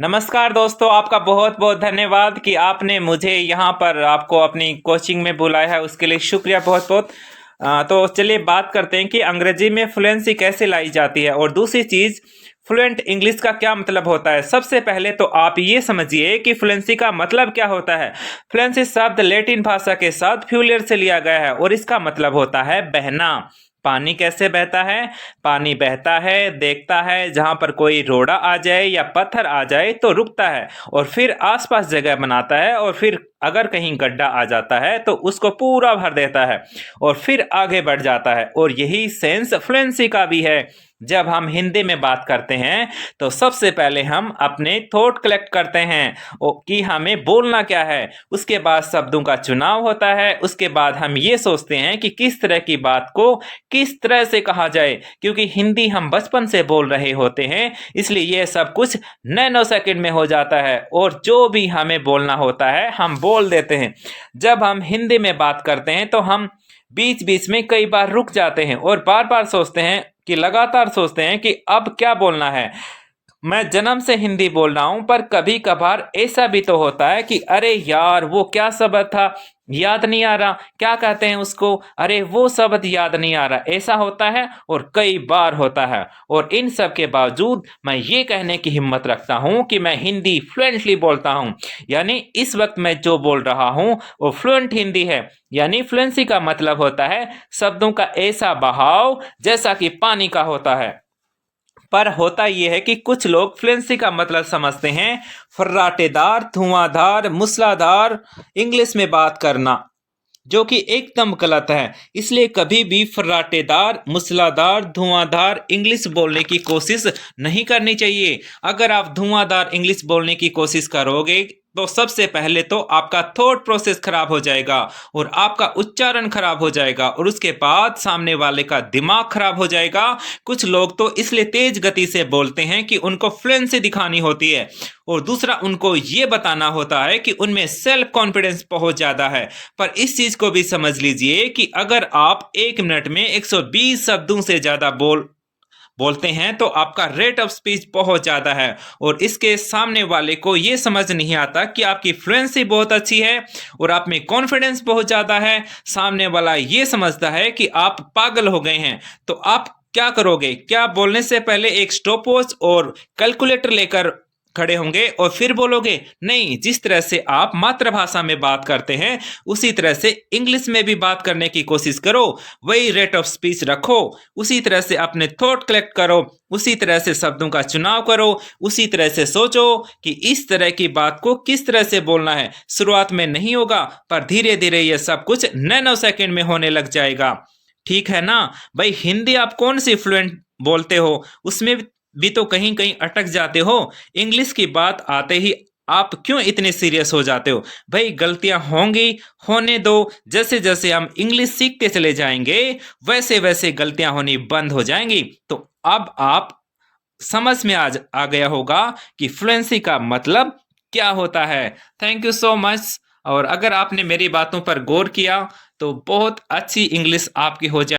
नमस्कार दोस्तों, आपका बहुत बहुत धन्यवाद कि आपने मुझे यहाँ पर आपको अपनी कोचिंग में बुलाया है, उसके लिए शुक्रिया बहुत बहुत। तो चलिए बात करते हैं कि अंग्रेजी में फ्लुएंसी कैसे लाई जाती है और दूसरी चीज़ फ्लुएंट इंग्लिश का क्या मतलब होता है। सबसे पहले तो आप ये समझिए कि फ्लुएंसी का मतलब क्या होता है। फ्लुएंसी शब्द लैटिन भाषा के साथ फ्यूलियर से लिया गया है और इसका मतलब होता है बहना। पानी कैसे बहता है? पानी बहता है, देखता है, जहां पर कोई रोड़ा आ जाए या पत्थर आ जाए तो रुकता है और फिर आसपास जगह बनाता है और फिर अगर कहीं गड्ढा आ जाता है तो उसको पूरा भर देता है और फिर आगे बढ़ जाता है। और यही सेंस फ्लुएंसी का भी है। जब हम हिंदी में बात करते हैं तो सबसे पहले हम अपने थॉट कलेक्ट करते हैं कि हमें बोलना क्या है, उसके बाद शब्दों का चुनाव होता है, उसके बाद हम ये सोचते हैं कि किस तरह की बात को किस तरह से कहा जाए। क्योंकि हिंदी हम बचपन से बोल रहे होते हैं, इसलिए यह सब कुछ नैनो सेकंड में हो जाता है और जो भी हमें बोलना होता है हम बोल देते हैं। जब हम हिंदी में बात करते हैं तो हम बीच बीच में कई बार रुक जाते हैं और बार बार सोचते हैं कि लगातार सोचते हैं कि अब क्या बोलना है। मैं जन्म से हिंदी बोल रहा हूं, पर कभी कभार ऐसा भी तो होता है कि अरे यार वो क्या शब्द था, याद नहीं आ रहा, क्या कहते हैं उसको, अरे वो शब्द याद नहीं आ रहा। ऐसा होता है और कई बार होता है। और इन सब के बावजूद मैं ये कहने की हिम्मत रखता हूं कि मैं हिंदी फ्लुएंटली बोलता हूं। यानी इस वक्त मैं जो बोल रहा हूं वो फ्लुएंट हिंदी है। यानी फ्लुएंसी का मतलब होता है शब्दों का ऐसा बहाव जैसा कि पानी का होता है। पर होता यह है कि कुछ लोग फ्लुएंसी का मतलब समझते हैं फर्राटेदार, धुआंधार, मूसलाधार इंग्लिश में बात करना, जो कि एकदम गलत है। इसलिए कभी भी फर्राटेदार, मूसलाधार, धुआंधार इंग्लिश बोलने की कोशिश नहीं करनी चाहिए। अगर आप धुआंधार इंग्लिश बोलने की कोशिश करोगे तो सबसे पहले तो आपका थॉट प्रोसेस खराब हो जाएगा और आपका उच्चारण खराब हो जाएगा और उसके बाद सामने वाले का दिमाग खराब हो जाएगा। कुछ लोग तो इसलिए तेज गति से बोलते हैं कि उनको फ्लुएंसी दिखानी होती है और दूसरा उनको ये बताना होता है कि उनमें सेल्फ कॉन्फिडेंस बहुत ज्यादा है। पर इस चीज को भी समझ लीजिए कि अगर आप 1 मिनट में 120 शब्दों से ज्यादा बोलते हैं तो आपका रेट ऑफ स्पीच बहुत ज़्यादा है और इसके सामने वाले को ये समझ नहीं आता कि आपकी फ्लुएंसी बहुत अच्छी है और आप में कॉन्फिडेंस बहुत ज़्यादा है। सामने वाला ये समझता है कि आप पागल हो गए हैं। तो आप क्या करोगे? क्या बोलने से पहले एक स्टॉपवॉच और कैलकुलेटर लेकर खड़े होंगे और फिर बोलोगे? नहीं, जिस तरह से आप मातृभाषा में बात करते हैं उसी तरह से इंग्लिश में भी बात करने की कोशिश करो। वही रेट ऑफ स्पीच रखो, उसी तरह से अपने थॉट कलेक्ट करो, उसी तरह से शब्दों का चुनाव करो, उसी तरह से सोचो कि इस तरह की बात को किस तरह से बोलना है। शुरुआत में नहीं होगा पर धीरे धीरे यह सब कुछ नैनो सेकंड में होने लग जाएगा। ठीक है ना भाई? हिंदी आप कौन सी फ्लुएंट बोलते हो, उसमें भी तो कहीं कहीं अटक जाते हो। इंग्लिश की बात आते ही आप क्यों इतने सीरियस हो जाते हो? भाई गलतियां होंगी, होने दो। जैसे जैसे हम इंग्लिश सीखते चले जाएंगे वैसे वैसे गलतियां होनी बंद हो जाएंगी। तो अब आप समझ में आ गया होगा कि फ्लुएंसी का मतलब क्या होता है। Thank you so much. और अगर आपने मेरी बातों पर गौर किया तो बहुत अच्छी इंग्लिश आपकी हो जाए।